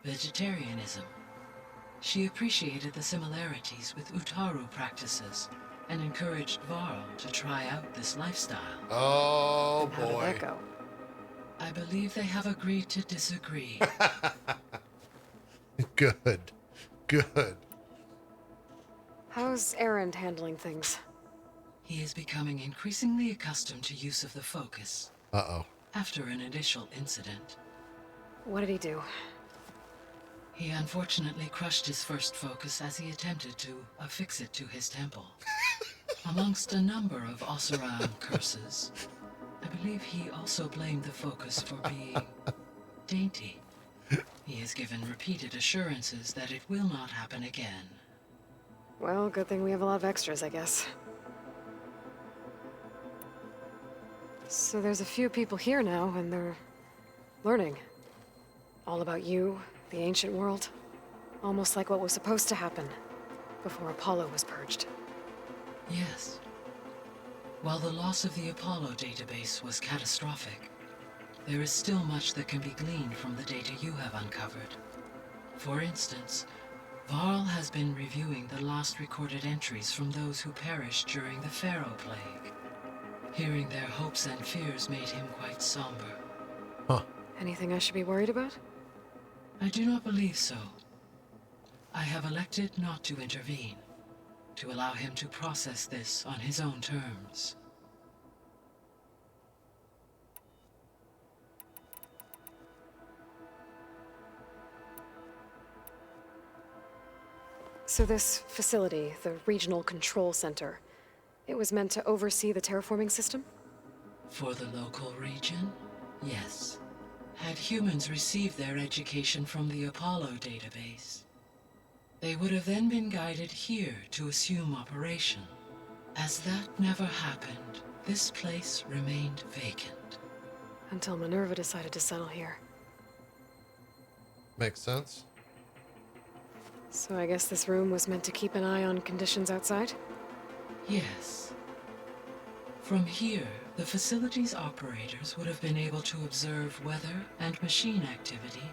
vegetarianism. She appreciated the similarities with Utaru practices and encouraged Varl to try out this lifestyle. Oh, How did that boy. go? I believe they have agreed to disagree. Good. Good. How's Erend handling things? He is becoming increasingly accustomed to use of the focus Uh-oh. after an initial incident. What did he do? He unfortunately crushed his first focus as he attempted to affix it to his temple. Amongst a number of Oseram curses, I believe he also blamed the focus for being dainty. He has given repeated assurances that it will not happen again. Well, good thing we have a lot of extras, I guess. So there's a few people here now, and they're learning. All about you, the ancient world. Almost like what was supposed to happen before Apollo was purged. Yes. While the loss of the Apollo database was catastrophic, there is still much that can be gleaned from the data you have uncovered. For instance, Varl has been reviewing the last recorded entries from those who perished during the Pharaoh Plague. Hearing their hopes and fears made him quite somber. Huh. Anything I should be worried about? I do not believe so. I have elected not to intervene, to allow him to process this on his own terms. So this facility, the Regional Control Center, it was meant to oversee the terraforming system? For the local region, yes. Had humans received their education from the Apollo database, they would have then been guided here to assume operation. As that never happened, this place remained vacant. Until Minerva decided to settle here. Makes sense. So I guess this room was meant to keep an eye on conditions outside? Yes. From here, the facility's operators would have been able to observe weather and machine activity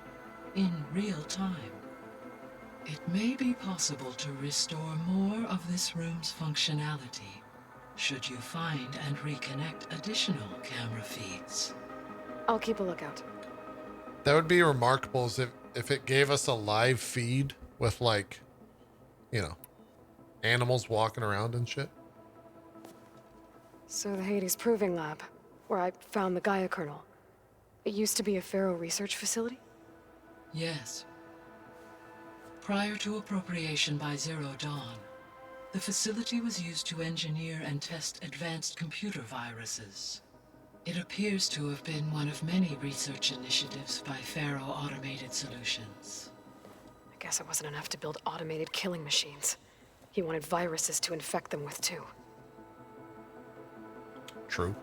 in real time. It may be possible to restore more of this room's functionality, should you find and reconnect additional camera feeds. I'll keep a lookout. That would be remarkable if it gave us a live feed with, like, you know, animals walking around and shit. So the Hades Proving Lab, where I found the Gaia kernel, it used to be a Pharaoh research facility? Yes. Prior to appropriation by Zero Dawn, the facility was used to engineer and test advanced computer viruses. It appears to have been one of many research initiatives by Pharaoh Automated Solutions. I guess it wasn't enough to build automated killing machines. He wanted viruses to infect them with, too. True.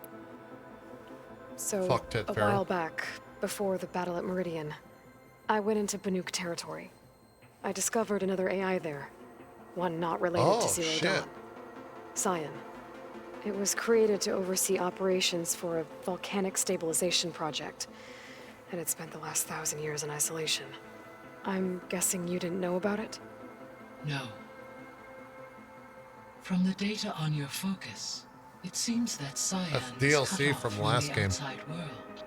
So, Fuck Ted a Pharaoh. while back, before the battle at Meridian, I went into Banuk territory. I discovered another AI there. One not related to Zero shit. Dawn. Scion. It was created to oversee operations for a volcanic stabilization project, and it spent the last 1,000 years in isolation. I'm guessing you didn't know about it? No. From the data on your focus, it seems that Scion That's was DLC cut off from last the game. outside world,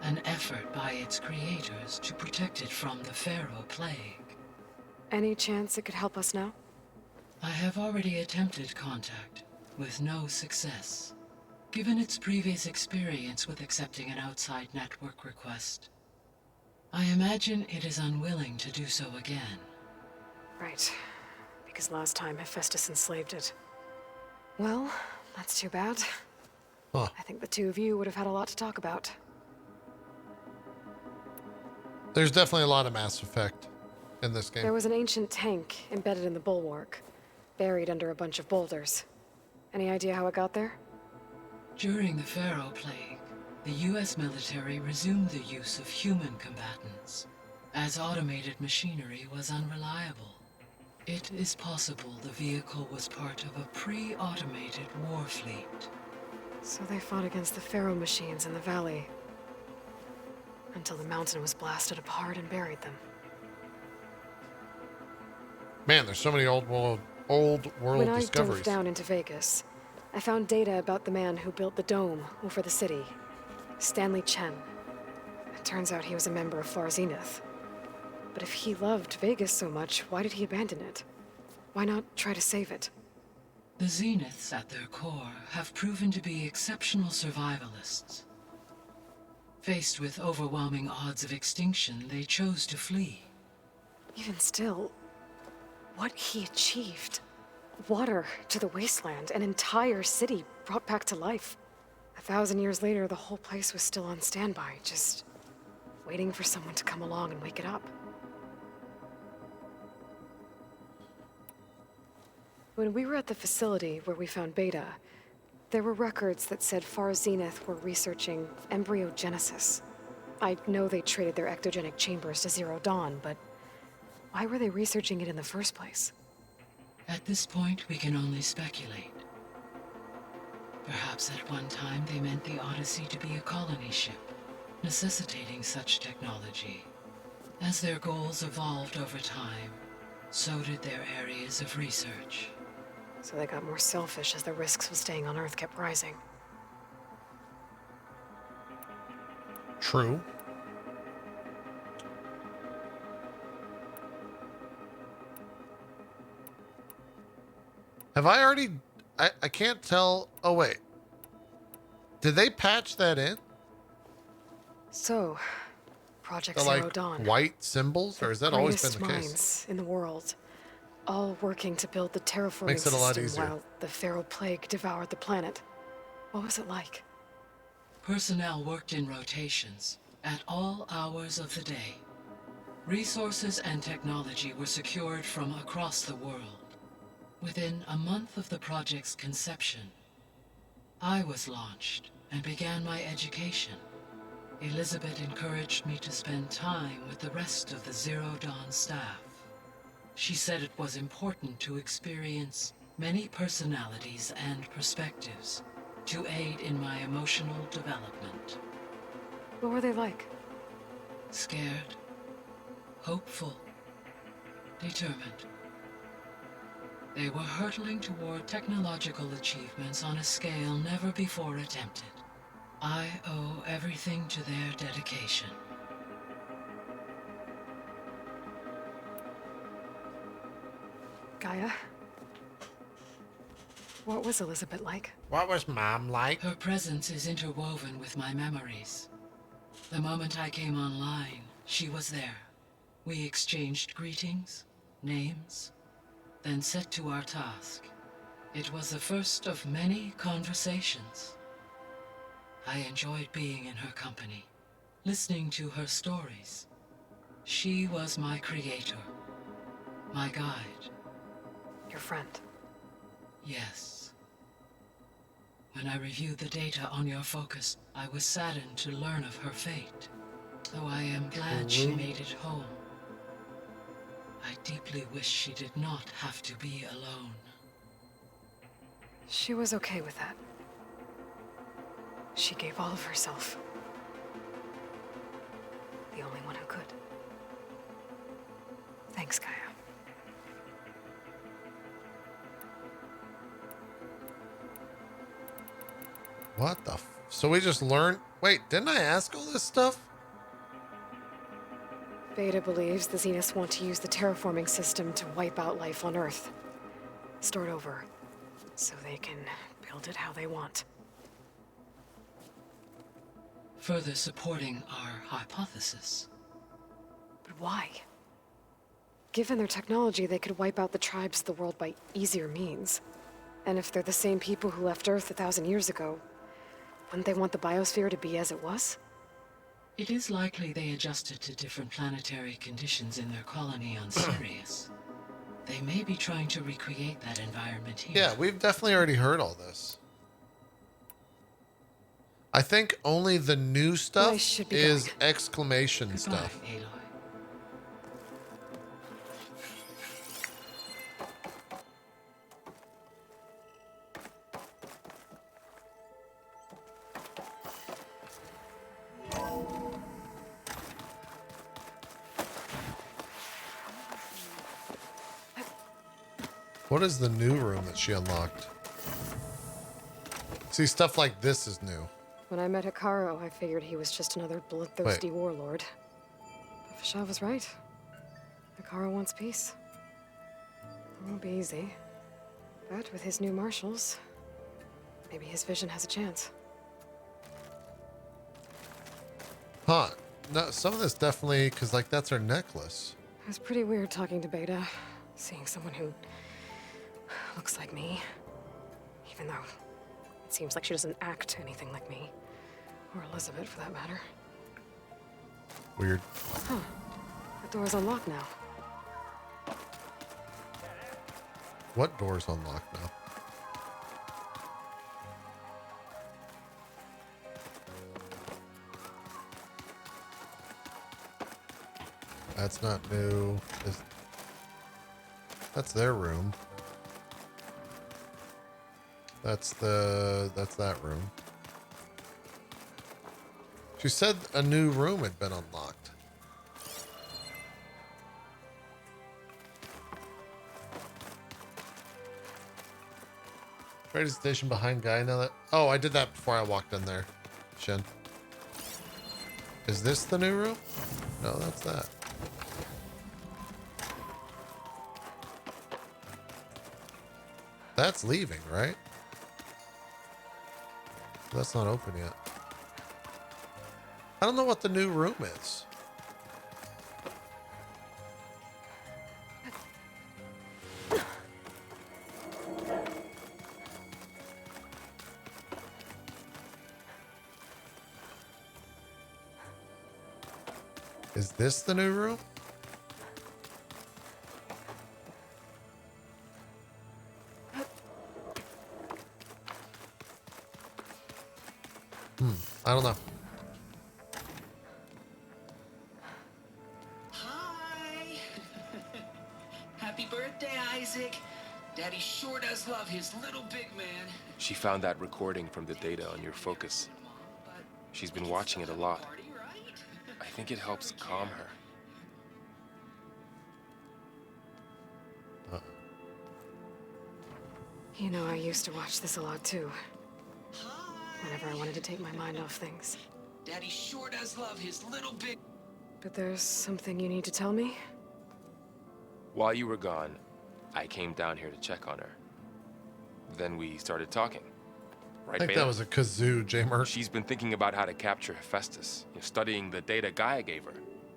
an effort by its creators to protect it from the Pharaoh Plague. Any chance it could help us now? I have already attempted contact, with no success. Given its previous experience with accepting an outside network request, I imagine it is unwilling to do so again. Right. Because last time Hephaestus enslaved it. Well, that's too bad. Huh. I think the two of you would have had a lot to talk about. There's definitely a lot of Mass Effect in this game. There was an ancient tank embedded in the bulwark, buried under a bunch of boulders. Any idea how it got there? During the Pharaoh Plague, the US military resumed the use of human combatants, as automated machinery was unreliable. It is possible the vehicle was part of a pre-automated war fleet. So they fought against the Pharaoh machines in the valley, until the mountain was blasted apart and buried them. Man, there's so many old world When I discoveries. dove down into Vegas, I found data about the man who built the dome over the city, Stanley Chen. It turns out he was a member of Far Zenith. But if he loved Vegas so much, why did he abandon it? Why not try to save it? The Zeniths at their core have proven to be exceptional survivalists. Faced with overwhelming odds of extinction, they chose to flee. Even still, what he achieved. Water to the wasteland, an entire city brought back to life. 1,000 years later, the whole place was still on standby, just waiting for someone to come along and wake it up. When we were at the facility where we found Beta, there were records that said Far Zenith were researching embryogenesis. I know they traded their ectogenic chambers to Zero Dawn, but why were they researching it in the first place? At this point, we can only speculate. Perhaps at one time they meant the Odyssey to be a colony ship, necessitating such technology. As their goals evolved over time, so did their areas of research. So they got more selfish as the risks of staying on Earth kept rising. True. Have I already... I can't tell... Oh, wait. Did they patch that in? So, Project The, Zero like, Dawn. white symbols? Or has that always been Greatest the case? minds in the world, all working to build the terraforming Makes it a lot system easier. while the Pharaoh Plague devoured the planet. What was it like? Personnel worked in rotations, at all hours of the day. Resources and technology were secured from across the world. Within a month of the project's conception, I was launched and began my education. Elizabeth encouraged me to spend time with the rest of the Zero Dawn staff. She said it was important to experience many personalities and perspectives to aid in my emotional development. What were they like? Scared, hopeful, determined. They were hurtling toward technological achievements on a scale never before attempted. I owe everything to their dedication. Gaia? What was Elizabeth like? What was Mom like? Her presence is interwoven with my memories. The moment I came online, she was there. We exchanged greetings, names, then set to our task. It was the first of many conversations. I enjoyed being in her company, listening to her stories. She was my creator, my guide. Your friend. Yes. When I reviewed the data on your focus, I was saddened to learn of her fate, though I am glad she made it home. I deeply wish she did not have to be alone. She was okay with that. She gave all of herself. The only one who could. Thanks, Gaia. What the So we just learned... Wait, didn't I ask all this stuff? Beta believes the Zeniths want to use the terraforming system to wipe out life on Earth. Start over, so they can build it how they want. Further supporting our hypothesis. But why? Given their technology, they could wipe out the tribes of the world by easier means. And if they're the same people who left Earth 1,000 years ago, wouldn't they want the biosphere to be as it was? It is likely they adjusted to different planetary conditions in their colony on Sirius. They may be trying to recreate that environment here. Yeah, we've definitely already heard all this. I think only the new I stuff should be is going. exclamation Goodbye, stuff. Aloy. What is the new room that she unlocked? See, stuff like this is new. When I met Hikaru, I figured he was just another bloodthirsty warlord. But Fashav was right. Hikaru wants peace. It won't be easy. But with his new marshals, maybe his vision has a chance. Huh. No, some of this definitely, because, like, that's her necklace. It was pretty weird talking to Beta, seeing someone who looks like me. Even though it seems like she doesn't act anything like me. Or Elizabeth, for that matter. Weird. Huh. The door's unlocked now. What door's unlocked now? That's not new. That's their room. That's that room. She said a new room had been unlocked. Trading station behind guy now that... Oh, I did that before I walked in there. Shin. Is this the new room? No, that's that. That's leaving, right? That's not open yet. I don't know what the new room is. Is this the new room? I don't know. Hi! Happy birthday, Isaac. Daddy sure does love his little big man. She found that recording from the data on your focus. She's been watching it a lot. I think it helps calm her. You know, I used to watch this a lot too. Whenever I wanted to take my mind off things. Daddy sure does love his little big... But there's something you need to tell me? While you were gone, I came down here to check on her. Then we started talking. Right, I think Beta? that was a kazoo, J-Merc. She's been thinking about how to capture Hephaestus, studying the data Gaia gave her.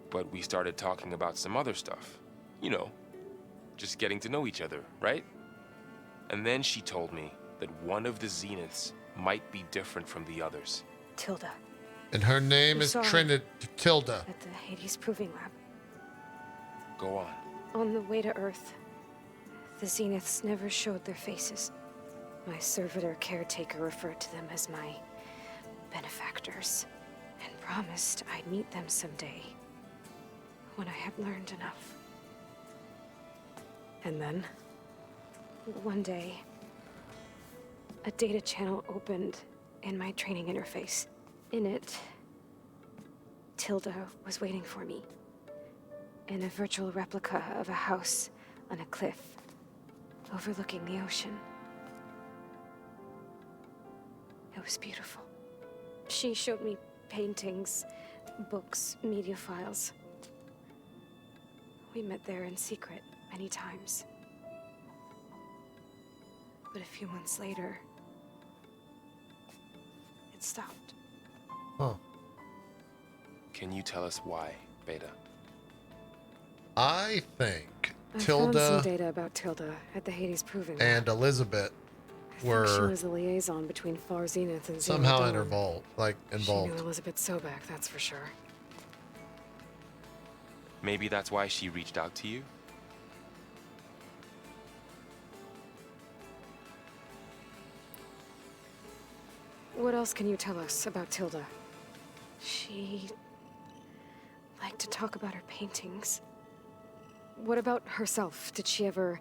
But we started talking about some other stuff. You know, just getting to know each other, right? And then she told me that one of the Zeniths might be different from the others. Tilda. And her name You is saw her Trinity Tilda. at the Hades Proving Lab. Go on. On the way to Earth, the Zeniths never showed their faces. My servitor caretaker referred to them as my benefactors, and promised I'd meet them someday, when I had learned enough. And then, one day, a data channel opened in my training interface. In it, Tilda was waiting for me, in a virtual replica of a house on a cliff, overlooking the ocean. It was beautiful. She showed me paintings, books, media files. We met there in secret many times. But a few months later, it stopped. Huh. Can you tell us why, Beta? I think I found some Tilda data about Tilda at the Hades Proving Lab. and Elizabeth I think she were was the liaison between Far Zenith and Zero somehow Dawn. involved. She knew Elizabeth Sobek, that's for sure. Maybe that's why she reached out to you? What else can you tell us about Tilda? She liked to talk about her paintings. What about herself? Did she ever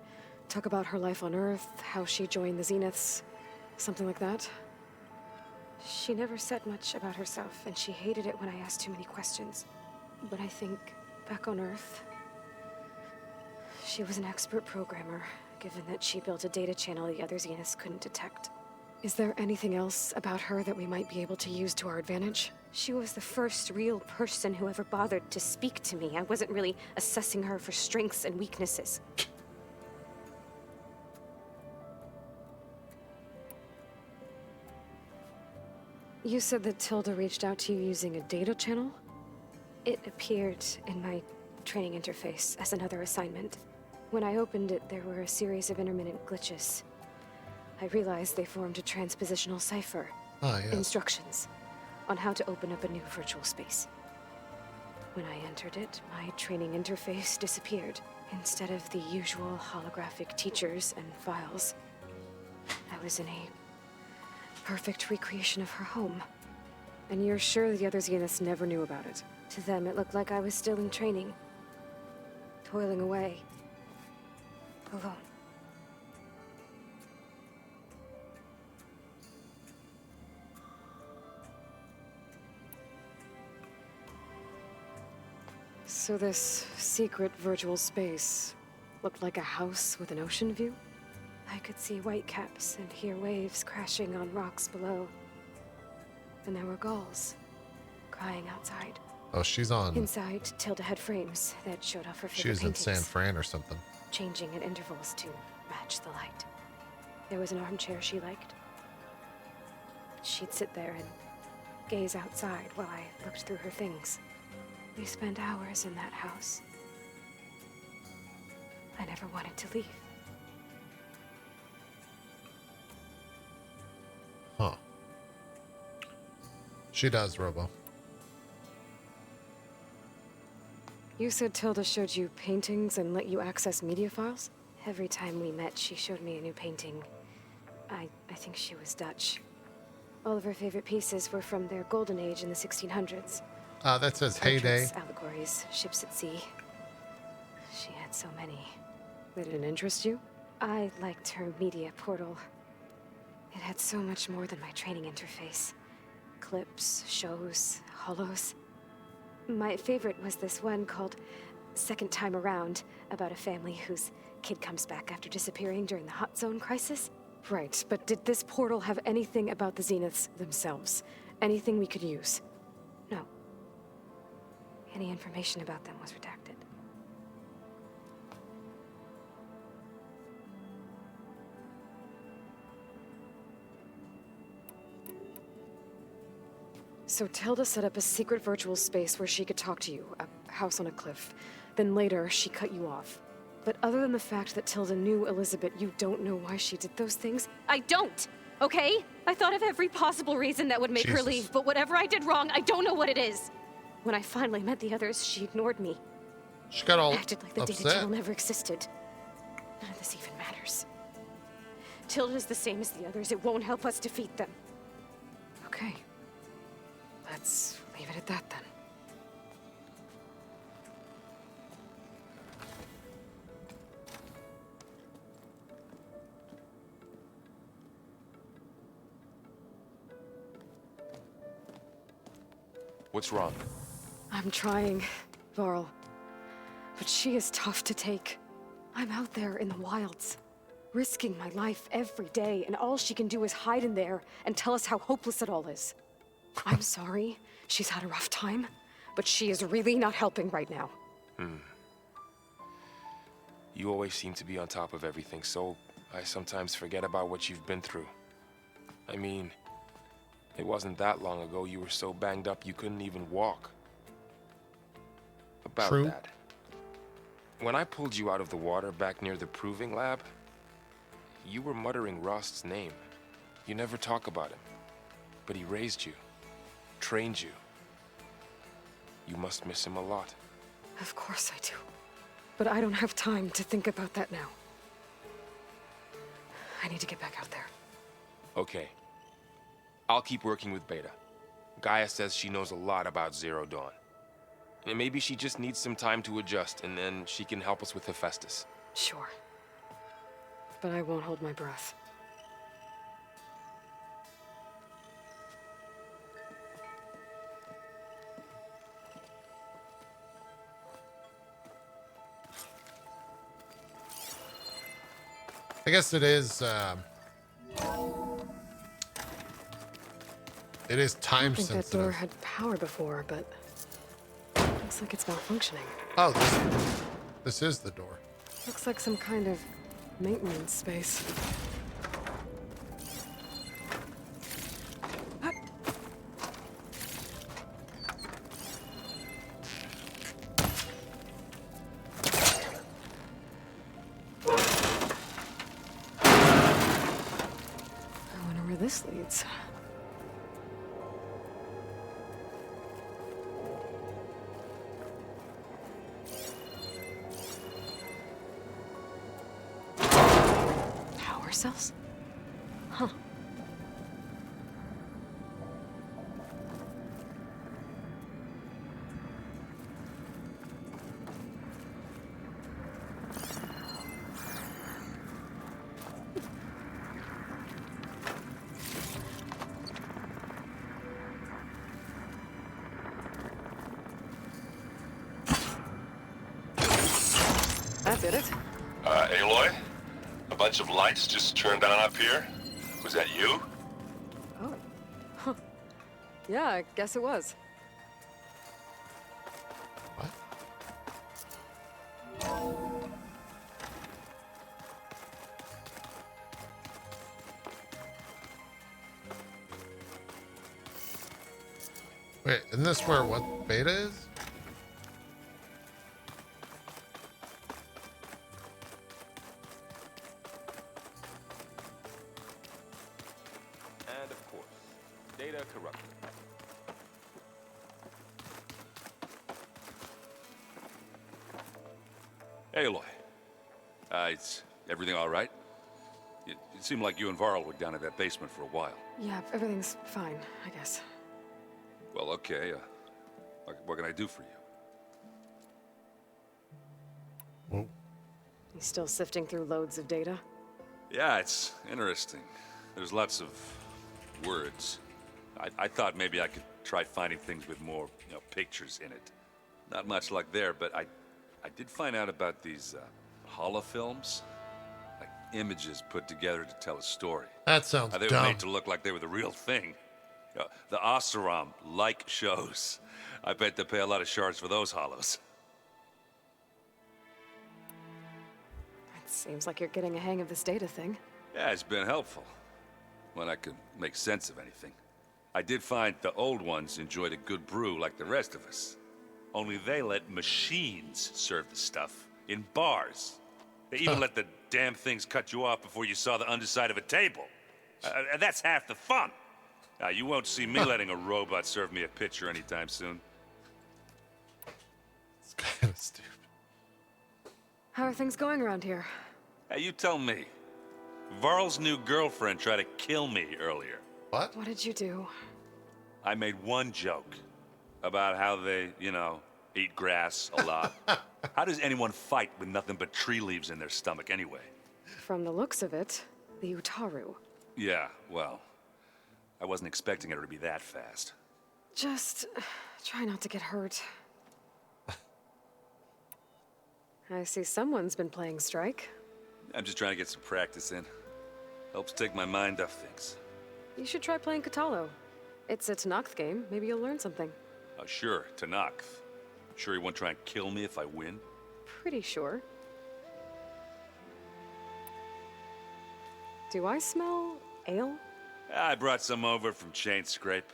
talk about her life on Earth, how she joined the Zeniths, something like that? She never said much about herself, and she hated it when I asked too many questions. But I think back on Earth, She was an expert programmer, given that she built a data channel the other Zeniths couldn't detect. Is there anything else about her that we might be able to use to our advantage? She was the first real person who ever bothered to speak to me. I wasn't really assessing her for strengths and weaknesses. You said that Tilda reached out to you using a data channel? It appeared in my training interface as another assignment. When I opened it, there were a series of intermittent glitches. I realized they formed a transpositional cipher. Ah, yes. Instructions on how to open up a new virtual space. When I entered it, my training interface disappeared. Instead of the usual holographic teachers and files, I was in a perfect recreation of her home. And you're sure the other Zeniths never knew about it? To them, it looked like I was still in training, toiling away, alone. So this secret virtual space looked like a house with an ocean view? I could see whitecaps and hear waves crashing on rocks below. And there were gulls crying outside. Oh, she's on. Inside, Tilda had frames that showed off her She favorite was in paintings, San Fran or something. changing at intervals to match the light. There was an armchair she liked. She'd sit there and gaze outside while I looked through her things. We spent hours in that house. I never wanted to leave. Huh. She does, Robo. You said Tilda showed you paintings and let you access media files? Every time we met, she showed me a new painting. I think she was Dutch. All of her favorite pieces were from their golden age in the 1600s. That says heyday. Portraits, allegories, ships at sea. She had so many. They didn't interest you? I liked her media portal. It had so much more than my training interface. Clips, shows, holos. My favorite was this one called Second Time Around, about a family whose kid comes back after disappearing during the Hot Zone crisis. Right, but did this portal have anything about the Zeniths themselves? Anything we could use? No. Any information about them was redacted. So Tilda set up a secret virtual space where she could talk to you, a house on a cliff. Then later, she cut you off. But other than the fact that Tilda knew Elizabeth, you don't know why she did those things? I don't! Okay? I thought of every possible reason that would make her Jesus. leave, but whatever I did wrong, I don't know what it is. When I finally met the others, she ignored me. She got all Acted like the data upset. channel never existed. None of this even matters. Tilda's the same as the others. It won't help us defeat them. Okay. Let's leave it at that then. What's wrong? I'm trying, Varl. But she is tough to take. I'm out there in the wilds, risking my life every day, and all she can do is hide in there and tell us how hopeless it all is. I'm sorry, she's had a rough time, but she is really not helping right now. You always seem to be on top of everything, so I sometimes forget about what you've been through. I mean, it wasn't that long ago you were so banged up you couldn't even walk. About True. that. When I pulled you out of the water back near the proving lab, you were muttering Rost's name. You never talk about him. But he raised you, trained you. You must miss him a lot. Of course I do. But I don't have time to think about that now. I need to get back out there. Okay. I'll keep working with Beta. Gaia says she knows a lot about Zero Dawn. And maybe she just needs some time to adjust, and then she can help us with Hephaestus. Sure. But I won't hold my breath. I guess it is time I think that door sensitive. had power before, but looks like it's malfunctioning. Oh, this is the door. Looks like some kind of maintenance space. I wonder where this leads. Power cells? Huh. That did it. Aloy? A bunch of lights just turned on up here? Was that you? Oh. Huh. Yeah, I guess it was. What? Wait, isn't this where what beta is? And of course, data corrupted. Hey, Aloy. Is everything all right? It seemed like you and Varl were down at that basement for a while. Yeah, everything's fine, I guess. Well, okay. What can I do for you? Whoa. You still sifting through loads of data? Yeah, it's interesting. There's lots of words. I thought maybe I could try finding things with more, pictures in it. Not much luck there, but I did find out about these holofilms. Like images put together to tell a story. That sounds They were dumb. made to look like they were the real thing. The Oseram like shows. I bet they pay a lot of shards for those hollows. It seems like you're getting a hang of this data thing. Yeah, it's been helpful. When I could make sense of anything. I did find the old ones enjoyed a good brew like the rest of us. Only they let machines serve the stuff in bars. They even let the damn things cut you off before you saw the underside of a table. And that's half the fun. Now, you won't see me letting a robot serve me a pitcher anytime soon. It's kind of stupid. How are things going around here? Hey, you tell me. Varl's new girlfriend tried to kill me earlier. What? What did you do? I made one joke about how they, eat grass a lot. How does anyone fight with nothing but tree leaves in their stomach anyway? From the looks of it, the Utaru. Yeah, well, I wasn't expecting her to be that fast. Just try not to get hurt. I see someone's been playing Strike. I'm just trying to get some practice in. Helps take my mind off things. You should try playing Katalo. It's a Tanakh game. Maybe you'll learn something. Sure, Tanakh. Sure he won't try and kill me if I win? Pretty sure. Do I smell ale? I brought some over from Chain Scrape.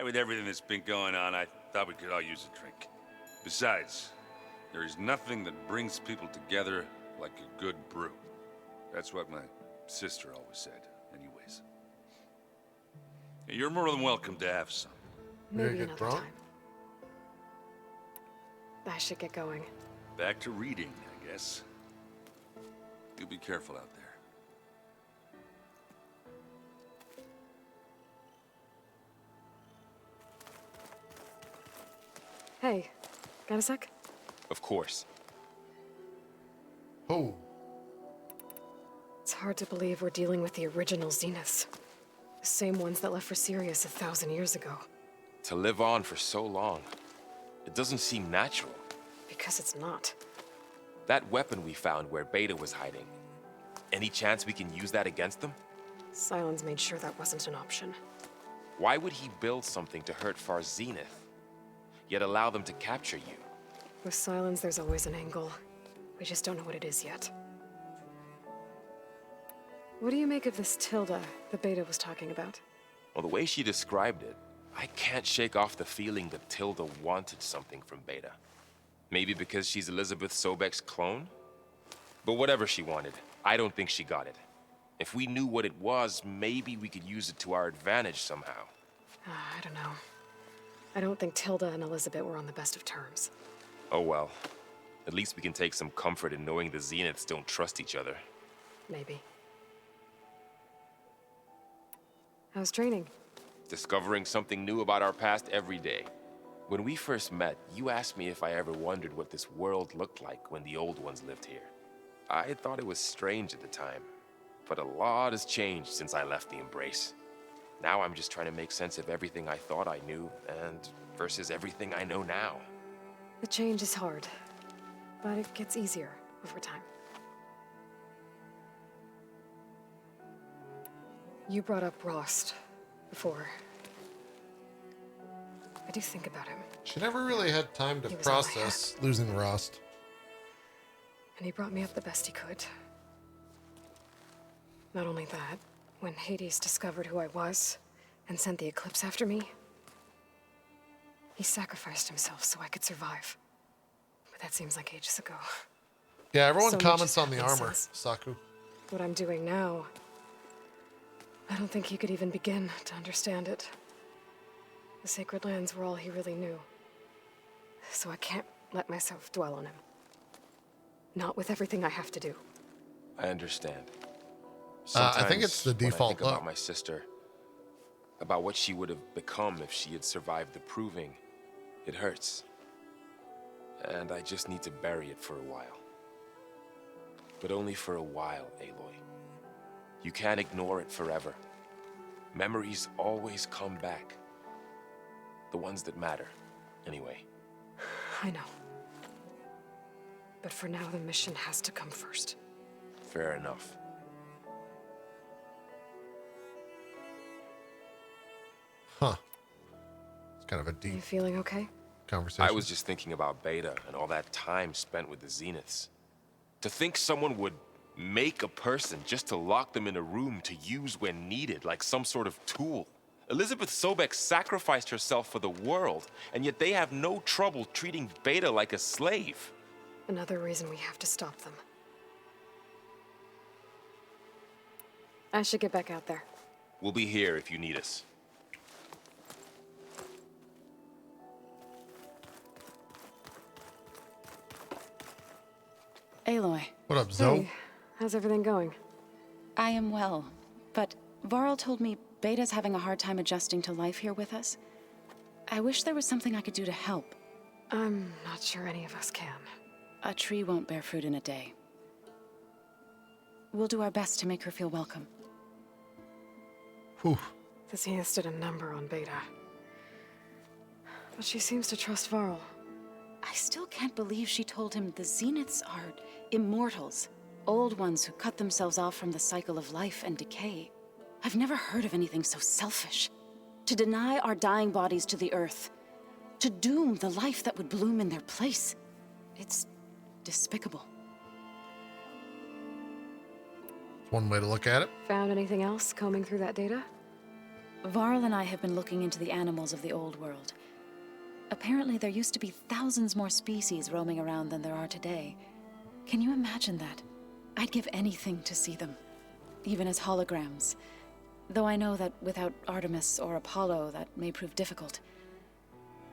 With everything that's been going on, I thought we could all use a drink. Besides, there is nothing that brings people together like a good brew. That's what my sister always said, anyways. You're more than welcome to have some. You're gonna Maybe get another drunk? time. I should get going. Back to reading, I guess. You be careful out there. Hey, got a sec? Of course. Oh. It's hard to believe we're dealing with the original Zeniths. The same ones that left for Sirius 1,000 years ago. To live on for so long, it doesn't seem natural. Because it's not. That weapon we found where Beta was hiding, Any chance we can use that against them? Sylens made sure that wasn't an option. Why would he build something to hurt Far's Zenith, yet allow them to capture you? With Sylens, there's always an angle. We just don't know what it is yet. What do you make of this Tilda the Beta was talking about? Well, the way she described it, I can't shake off the feeling that Tilda wanted something from Beta. Maybe because she's Elizabeth Sobek's clone? But whatever she wanted, I don't think she got it. If we knew what it was, maybe we could use it to our advantage somehow. I don't know. I don't think Tilda and Elizabeth were on the best of terms. Oh well. At least we can take some comfort in knowing the Zeniths don't trust each other. Maybe. How's training? Discovering something new about our past every day. When we first met, you asked me if I ever wondered what this world looked like when the old ones lived here. I thought it was strange at the time, but a lot has changed since I left the Embrace. Now I'm just trying to make sense of everything I thought I knew and versus everything I know now. The change is hard, but it gets easier over time. You brought up Rost before. I do think about him. She never really had time to He was all I process losing Rost. And he brought me up the best he could. Not only that, when Hades discovered who I was and sent the Eclipse after me, he sacrificed himself so I could survive. But that seems like ages ago. Yeah, everyone So much comments has on the happened armor, since. Saku. What I'm doing now, I don't think he could even begin to understand it. The Sacred Lands were all he really knew. So I can't let myself dwell on him. Not with everything I have to do. I understand. I think it's the Sometimes when I default think about look. my sister, about what she would have become if she had survived the proving, it hurts. And I just need to bury it for a while. But only for a while, Aloy. You can't ignore it forever. Memories always come back. The ones that matter, anyway. I know. But for now, the mission has to come first. Fair enough. Huh. It's kind of a Are deep you feeling okay? conversation. I was just thinking about Beta and all that time spent with the Zeniths. To think someone would make a person just to lock them in a room to use when needed, like some sort of tool. Elizabeth Sobek sacrificed herself for the world, and yet they have no trouble treating Beta like a slave. Another reason we have to stop them. I should get back out there. We'll be here if you need us. Aloy, What up, Zoe? Hey, how's everything going? I am well, but Varl told me Beta's having a hard time adjusting to life here with us. I wish there was something I could do to help. I'm not sure any of us can. A tree won't bear fruit in a day. We'll do our best to make her feel welcome. Whew. The Zeniths did a number on Beta. But she seems to trust Varl. I still can't believe she told him the Zeniths are immortals. Old ones who cut themselves off from the cycle of life and decay. I've never heard of anything so selfish. To deny our dying bodies to the earth. To doom the life that would bloom in their place. It's despicable. One way to look at it. Found anything else combing through that data? Varl and I have been looking into the animals of the old world. Apparently there used to be thousands more species roaming around than there are today. Can you imagine that? I'd give anything to see them, even as holograms. Though I know that without Artemis or Apollo, that may prove difficult.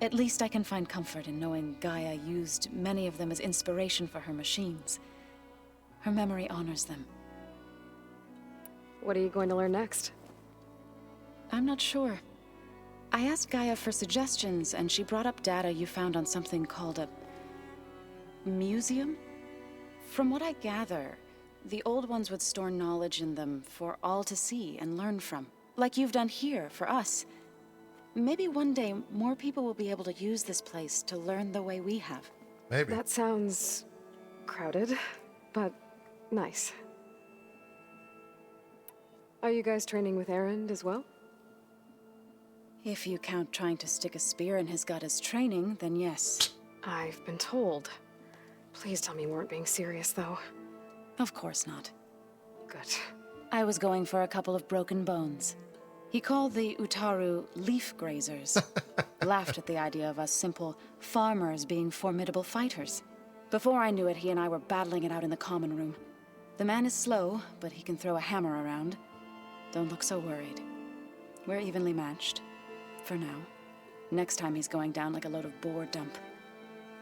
At least I can find comfort in knowing Gaia used many of them as inspiration for her machines. Her memory honors them. What are you going to learn next? I'm not sure. I asked Gaia for suggestions, and she brought up data you found on something called a museum? From what I gather, the old ones would store knowledge in them for all to see and learn from, like you've done here for us. Maybe one day more people will be able to use this place to learn the way we have. Maybe. That sounds crowded, but nice. Are you guys training with Erend as well? If you count trying to stick a spear in his gut as training, then yes. I've been told. Please tell me you weren't being serious, though. Of course not. Good. I was going for a couple of broken bones. He called the Utaru leaf grazers. Laughed at the idea of us simple farmers being formidable fighters. Before I knew it, he and I were battling it out in the common room. The man is slow, but he can throw a hammer around. Don't look so worried. We're evenly matched. For now. Next time he's going down like a load of boar dump.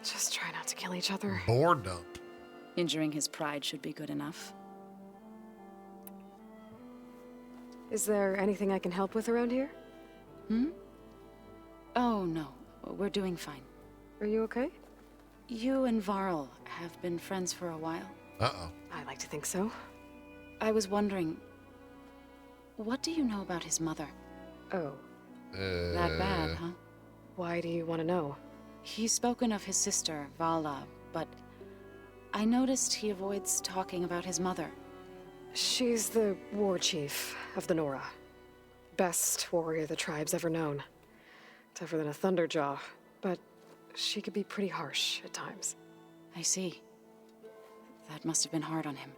Just try not to kill each other. Boar dump. Injuring his pride should be good enough. Is there anything I can help with around here? Oh, no. We're doing fine. Are you okay? You and Varl have been friends for a while. Uh-oh. I like to think so. I was wondering, what do you know about his mother? Oh, That bad, huh? why do you want to know? He's spoken of his sister, Vala, but I noticed he avoids talking about his mother. She's the war chief of the Nora. Best warrior the tribe's ever known. Tougher than a Thunderjaw, but she could be pretty harsh at times. I see. That must have been hard on him.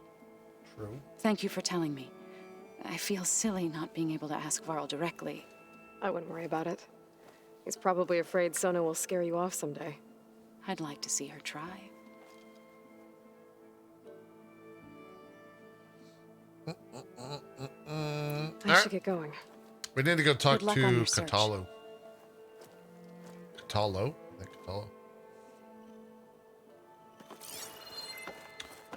True. Thank you for telling me. I feel silly not being able to ask Varl directly. I wouldn't worry about it. He's probably afraid Sona will scare you off someday. I'd like to see her try. I should get going. We need to go talk Good luck to on your search. Katalo. Katalo? I think Katalo.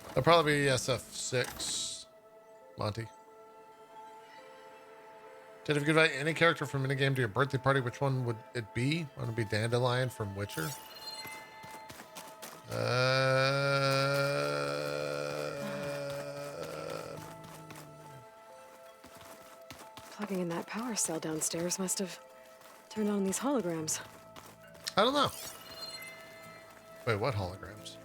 That'll probably be SF6. Monty. Ted, if you could invite any character from any game to your birthday party, which one would it be? Want to be Dandelion from Witcher? Plugging in that power cell downstairs must have turned on these holograms. I don't know. Wait, what holograms?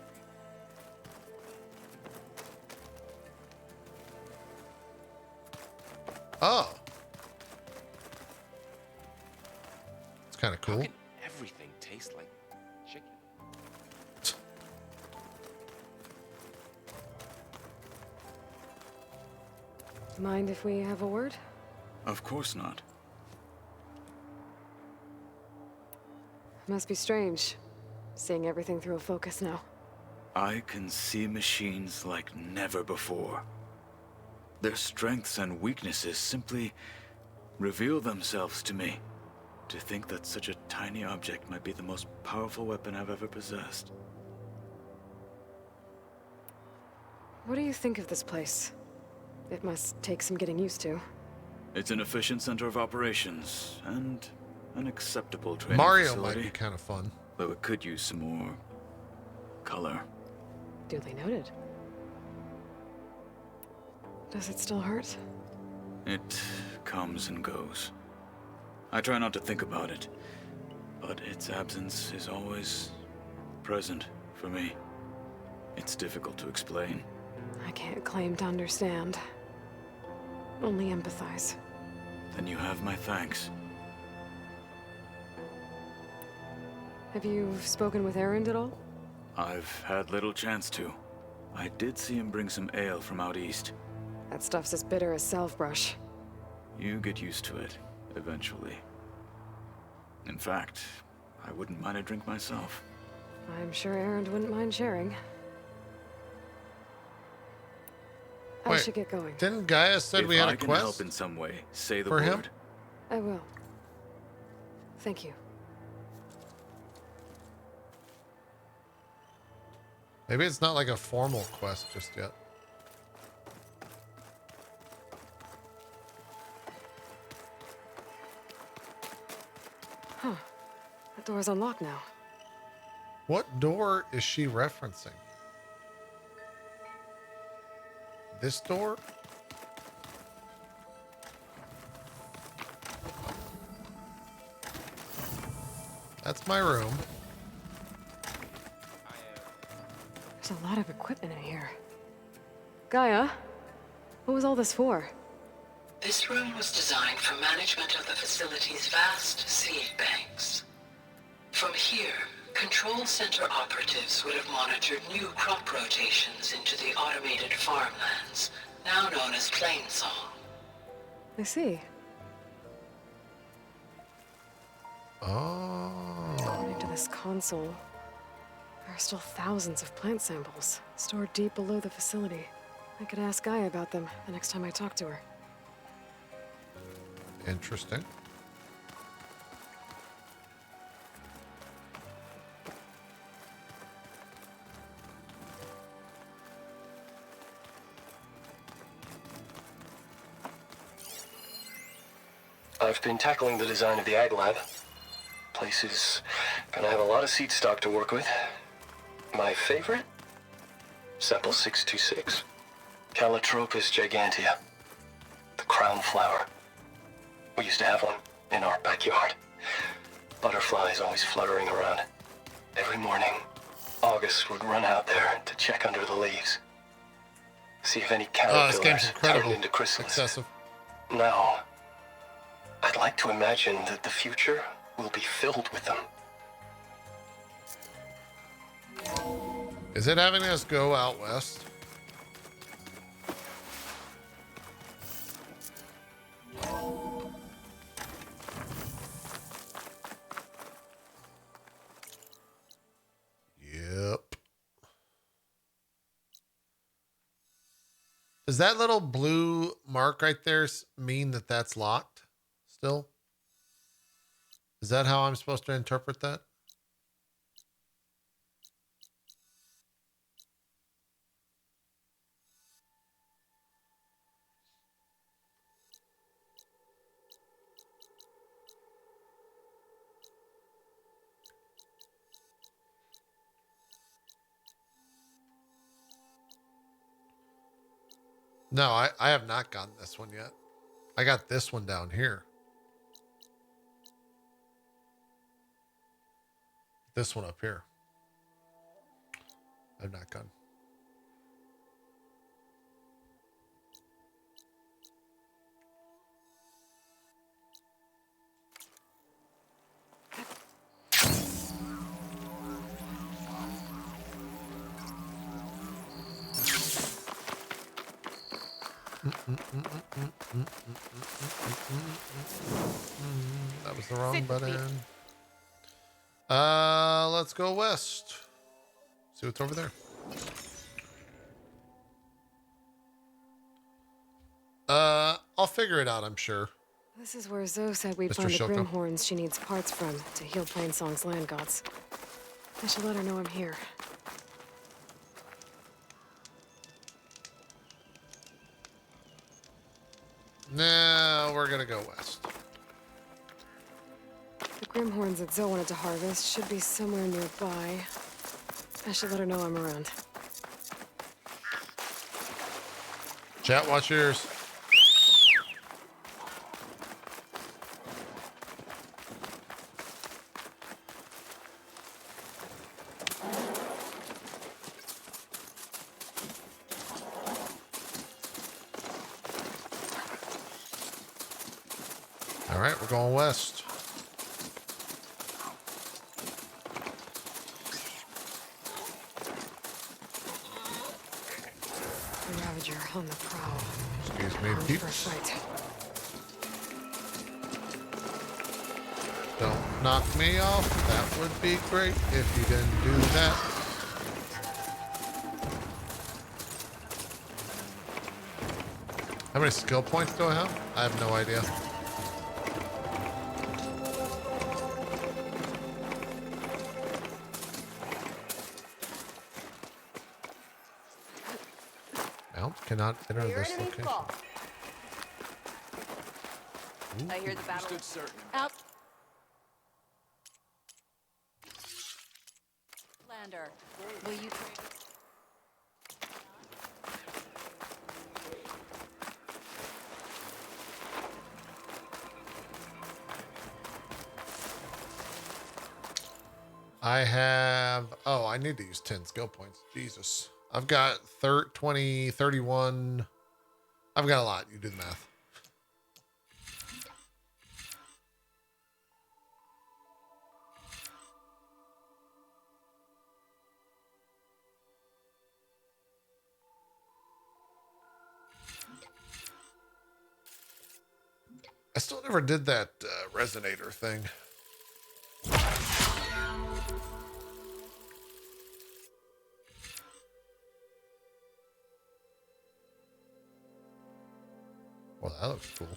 Oh. It's kind of How cool. can everything taste like chicken? Mind if we have a word? Of course not. Must be strange, seeing everything through a focus now. I can see machines like never before. Their strengths and weaknesses simply reveal themselves to me. To think that such a tiny object might be the most powerful weapon I've ever possessed. What do you think of this place? It must take some getting used to. It's an efficient center of operations, and an acceptable training Mario facility. might be kind of fun. Though it could use some more color. Duly noted. Does it still hurt? It comes and goes. I try not to think about it, but its absence is always present for me. It's difficult to explain. I can't claim to understand. Only empathize. Then you have my thanks. Have you spoken with Erend at all? I've had little chance to. I did see him bring some ale from out east. That stuff's as bitter as salve-brush. You get used to it, eventually. In fact, I wouldn't mind a drink myself. I'm sure Erend wouldn't mind sharing. I Wait, should get going. Didn't Gaia said If we had I a can quest? help in some way, say the for him? word. I will. Thank you. Maybe it's not like a formal quest just yet. Huh. That door's unlocked now. What door is she referencing? This door? That's my room. There's a lot of equipment in here. Gaia, what was all this for? This room was designed for management of the facility's vast seed banks. From here, Control Center operatives would have monitored new crop rotations into the automated farmlands, now known as Plainsong. I see. Oh. According to this console, there are still thousands of plant samples stored deep below the facility. I could ask Gaia about them the next time I talk to her. Interesting. I've been tackling the design of the Ag Lab. Place is gonna have a lot of seed stock to work with. My favorite? Sample 626. Calotropis gigantea. The crown flower. We used to have one in our backyard. Butterflies always fluttering around. Every morning, August would run out there to check under the leaves. See if any Oh, this game's caterpillars incredible. turned into chrysalis. Excessive. Now, I'd like to imagine that the future will be filled with them. Is it having us go out west? Yep. Does that little blue mark right there mean that that's locked still? Is that how I'm supposed to interpret that? No, I have not gotten this one yet. I got this one down here. This one up here. I've not gotten. That was the wrong button. Let's go west. See what's over there. I'll figure it out, I'm sure. This is where Zoe said we'd Mr. find the Shilko. Grimhorns she needs parts from to heal Plainsong's land gods. I should let her know I'm here. No, we're gonna go west. The Grimhorns that Zoe wanted to harvest should be somewhere nearby. I should let her know I'm around. Chat, watch yours. All right, we're going west. The Ravager on the prowl. Excuse me, Armed for a peeps. fight. Don't knock me off. That would be great if you didn't do that. How many skill points do I have? I have no idea. Mount cannot enter this location. I hear the battle. Out. Lander, will you trade? I have, oh, I need to use 10 skill points. Jesus. I've got 20, 31. I've got a lot. You do the math. I still never did that resonator thing. Well, that looks cool.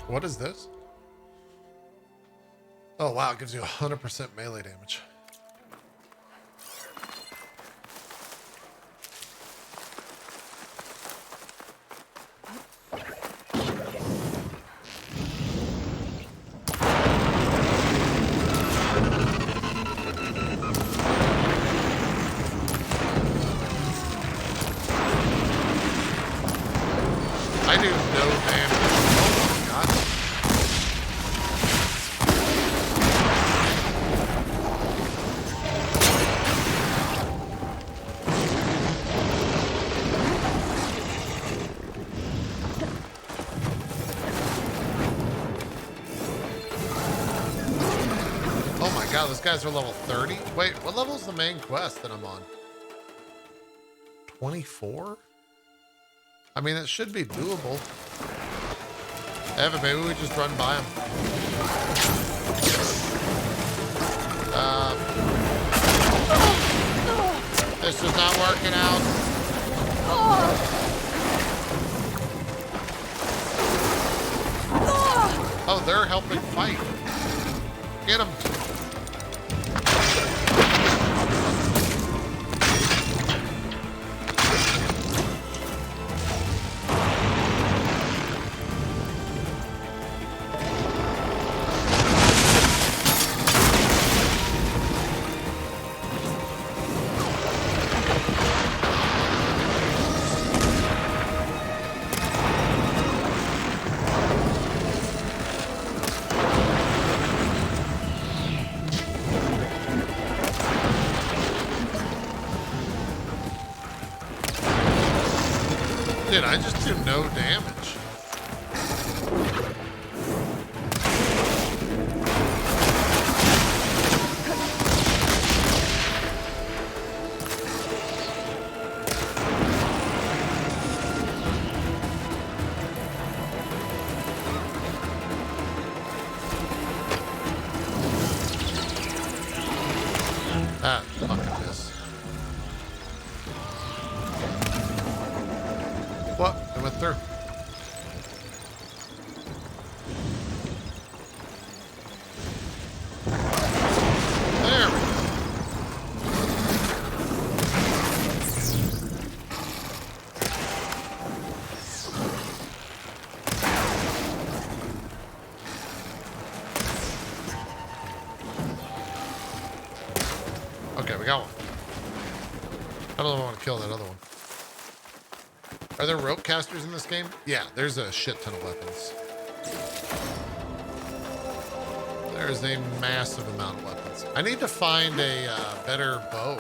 What is this? Oh, wow. It gives you 100% melee damage. I do no damage. Oh my god. Oh my god, those guys are level 30? Wait, what level is the main quest that I'm on? 24? I mean, it should be doable. Evan, maybe we just run by them. This is not working out. Oh, they're helping fight. Get them. Dude, I just do no damage. Ah, fucking miss. What? It went through. There we go. Okay, we got one. I don't know if I want to kill that other one. Are there rope casters in this game? Yeah, there's a shit ton of weapons. There's a massive amount of weapons. I need to find a better bow.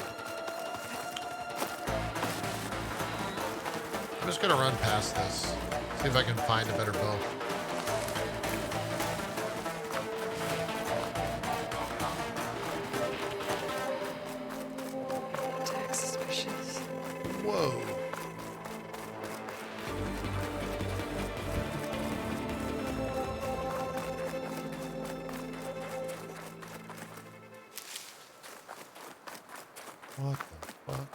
I'm just gonna run past this. See if I can find a better bow. Attack suspicious. Whoa. What the fuck?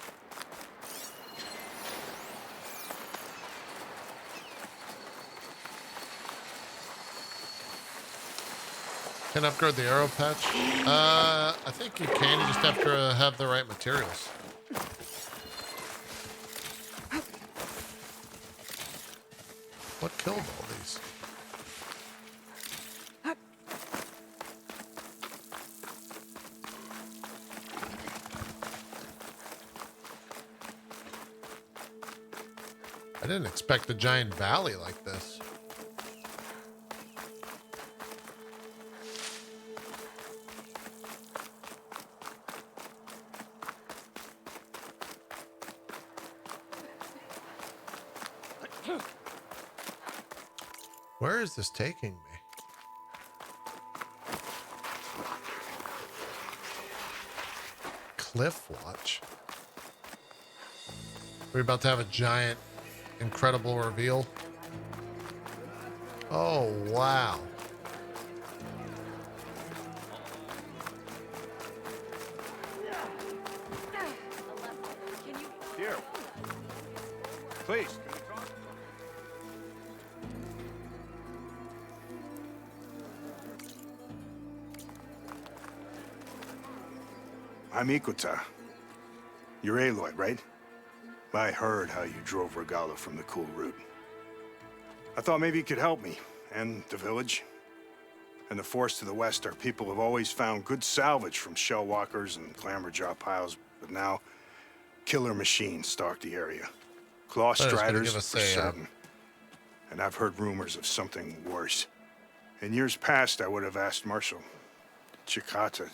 Can upgrade the arrow patch? I think you can. You just have to have the right materials. What killed all these? I didn't expect a giant valley like this. Where is this taking me? Cliff watch. We're about to have a giant, incredible reveal. Oh, wow. Here. Please. I'm Ikuta. You're Aloy, right? I heard how you drove Regala from the cool route. I thought maybe you could help me, and the village. And the forest to the west, our people have always found good salvage from shell walkers and clamberjaw piles, but now killer machines stalk the area. Claw striders, for certain. And I've heard rumors of something worse. In years past, I would have asked Marshal Chikata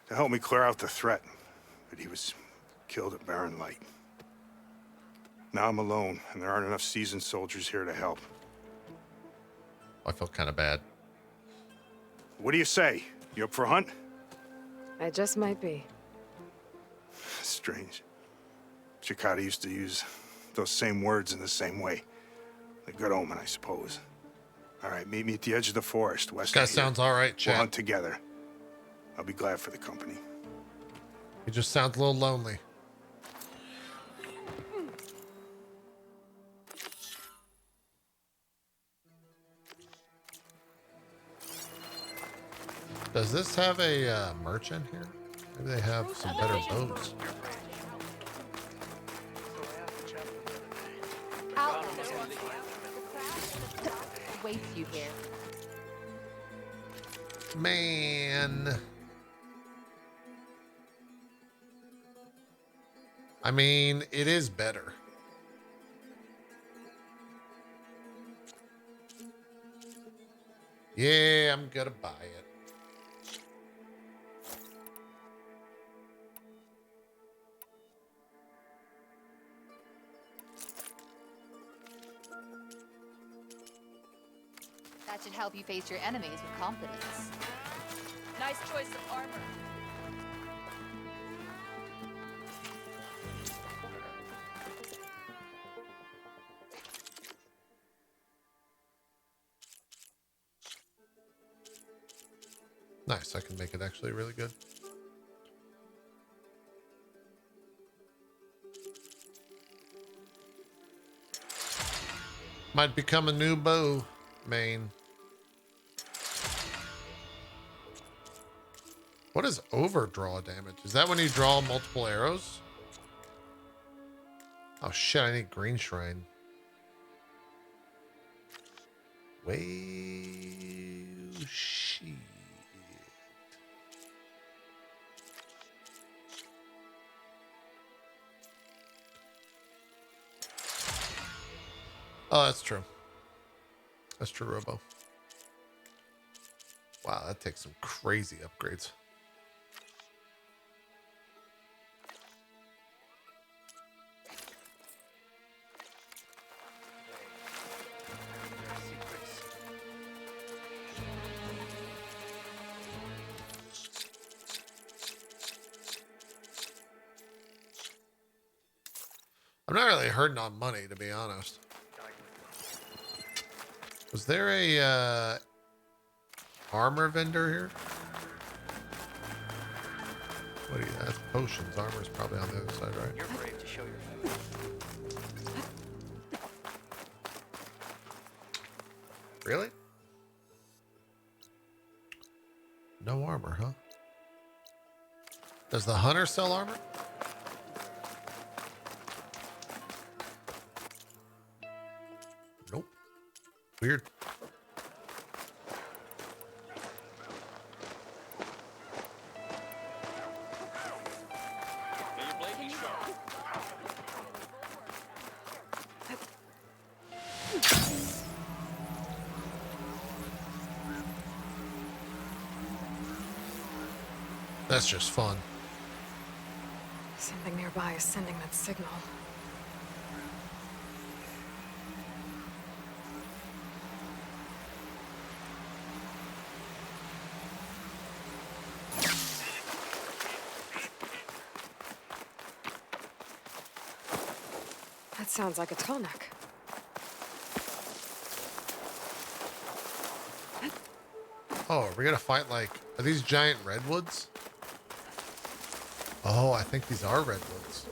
to help me clear out the threat, but he was killed at Barren Light. Now I'm alone, and there aren't enough seasoned soldiers here to help. I feel kind of bad. What do you say? You up for a hunt? I just might be. Strange. Chikata used to use those same words in the same way. A good omen, I suppose. All right, meet me at the edge of the forest, west Guy of here. sounds all right, Chad. We'll hunt together. I'll be glad for the company. He just sounds a little lonely. Does this have a merchant here? Maybe they have some better boats. Waits you here. Man. I mean, it is better. Yeah, I'm gonna buy it. That should help you face your enemies with confidence. Nice choice of armor. Nice, I can make it actually really good. Might become a new bow main. What is overdraw damage? Is that when you draw multiple arrows? Oh shit, I need green shrine. Way shit. Oh, that's true. That's true, Robo. Wow, that takes some crazy upgrades. I'm not really hurting on money, to be honest. Was there a armor vendor here? What do you? That's potions. Armor is probably on the other side, right? You're brave to show your face. Really? No armor, huh? Does the hunter sell armor? Nope. Weird. That's just fun. Something nearby is sending that signal. Sounds like a tall neck. Oh, are we gonna fight like... Are these giant redwoods? Oh, I think these are redwoods.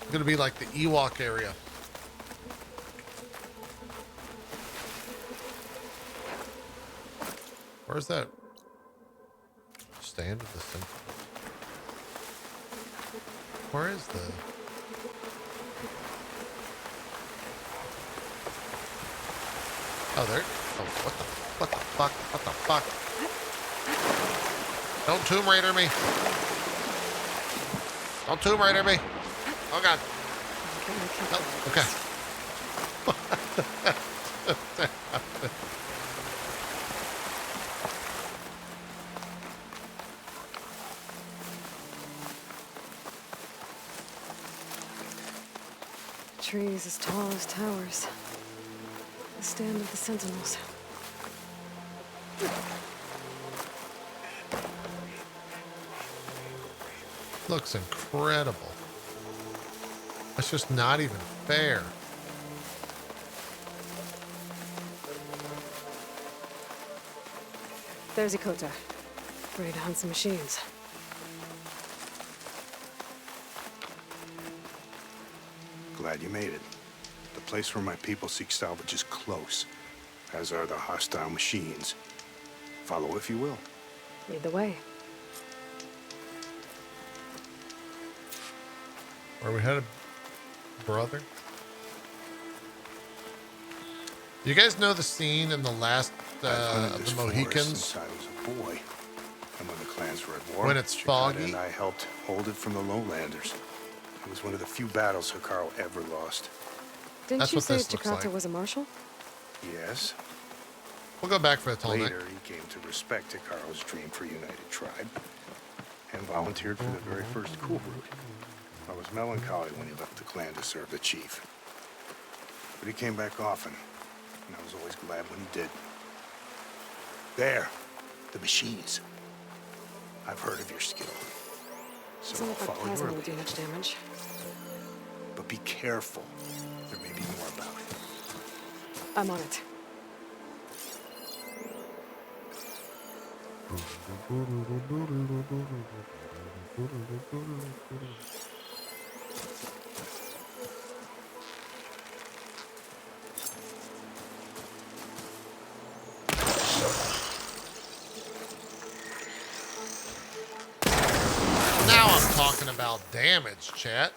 It's gonna be like the Ewok area. Where's that? Stand of the Sentinels. Where is the... Oh, there. Oh, what the fuck? What the fuck? Don't Tomb Raider me. Don't Tomb Raider me. Oh, God. Oh, okay. Trees as tall as towers. The stand of the Sentinels. Looks incredible. That's just not even fair. There's Ikota. Ready to hunt some machines. Glad you made it. The place where my people seek salvage is close, as are the hostile machines. Follow if you will. Lead the way. Where we headed, brother? You guys know the scene in the last of the Mohicans? Since I was a boy. And when the clans were at war, When it's Chikata foggy? and I helped hold it from the lowlanders. It was one of the few battles Hikaru ever lost. Didn't That's you what say this looks Chikata like. was a marshal? Yes. We'll go back for the tall neck. Later, he came to respect Hikaru's dream for a united tribe and volunteered for the very first cool route. I was melancholy when he left the clan to serve the chief. But he came back often, and I was always glad when he did. There, the machines. I've heard of your skill. So Doesn't I'll look like follow plasma your will do lead. much damage. But be careful. There may be more about it. I'm on it. Now I'm talking about damage, chat.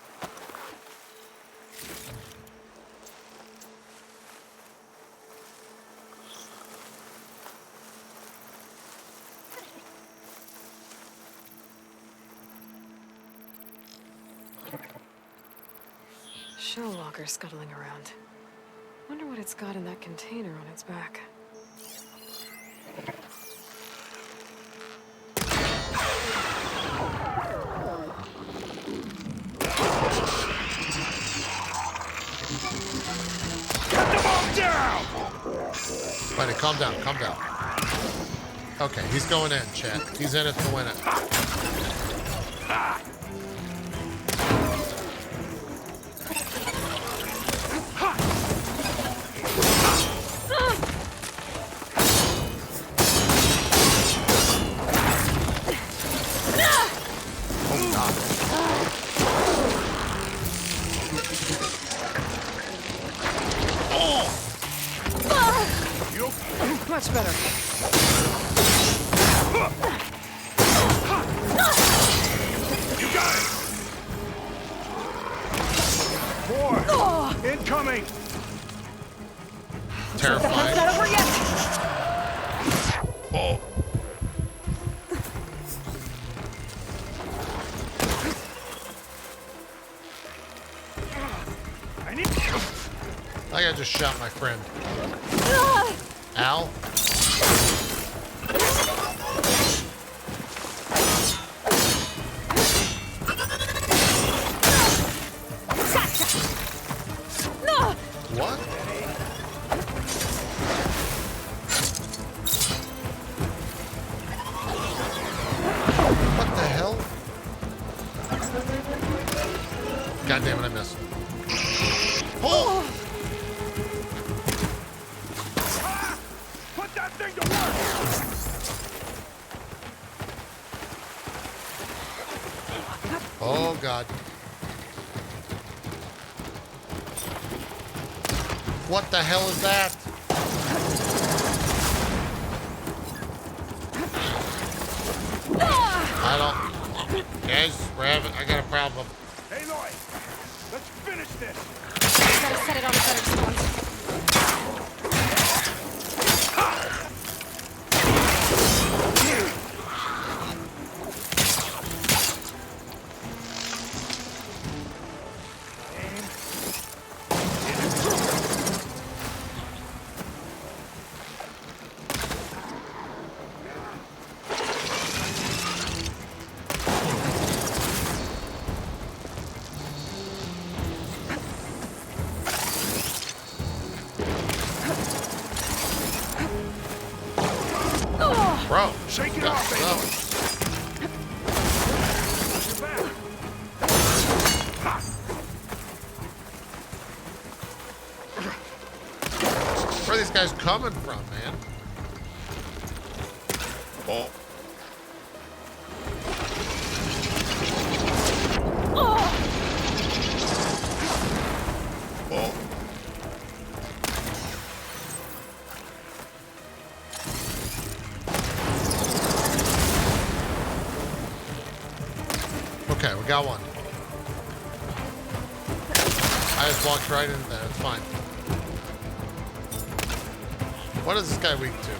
Shell walker scuttling around. Wonder what it's got in that container on its back. Buddy, calm down, calm down. Okay, he's going in, chat. He's in it to win it. Oh, God. Much better. You got it! More! Incoming! Terrifying. Not over yet. Oh. I need I think I just shot my friend. Al? What? What the hell? God damn it, I missed. Oh! Put that thing to work! Oh, God. What the hell is that? I don't... Guys, I got a problem. Aloy, let's finish this! Gotta set it on a better spot. Bro, Shake it got off, slow. You're back. Where are these guys coming from, man? Oh. Oh. Okay, we got one. I just walked right into that. It's fine. What is this guy weak to?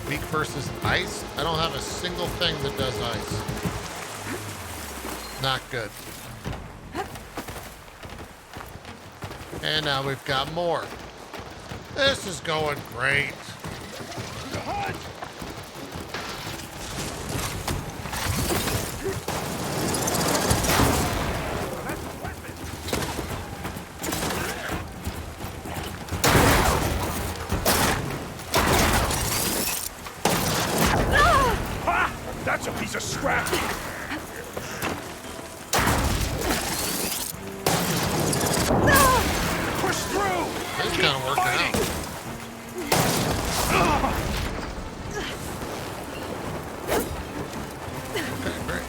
Weak versus ice? I don't have a single thing that does ice. Not good. And now we've got more. This is going great. That's a piece of scrap! Push through! This is kind of working out. Okay, great.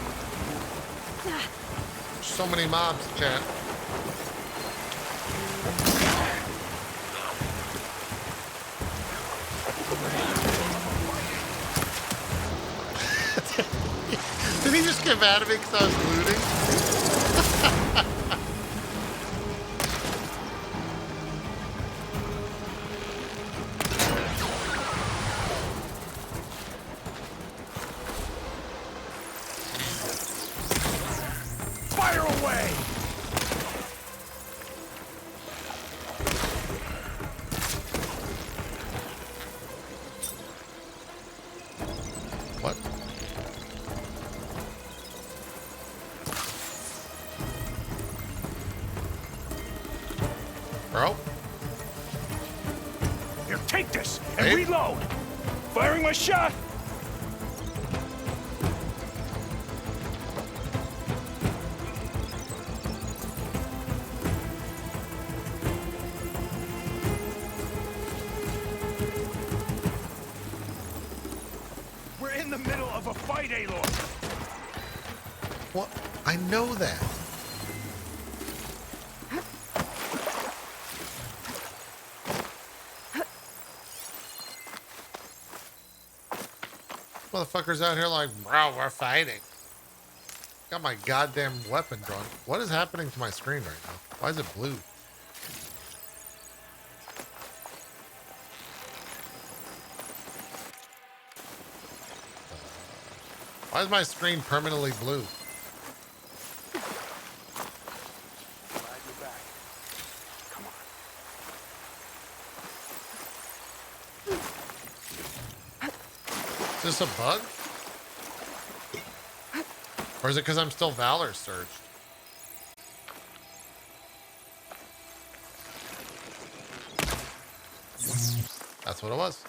So many mobs, chat. Did he just get mad at me because I was looting? Fire away! What? Bro? Here, take this and Hey. reload! Firing my shot! We're in the middle of a fight, Aloy! What? I know that. Motherfuckers out here like, bro, we're fighting. Got my goddamn weapon drawn. What is happening to my screen right now? Why is it blue? Why is my screen permanently blue? Glad you're back. Come on. Is this a bug? Or is it because I'm still Valor Surged? That's what it was.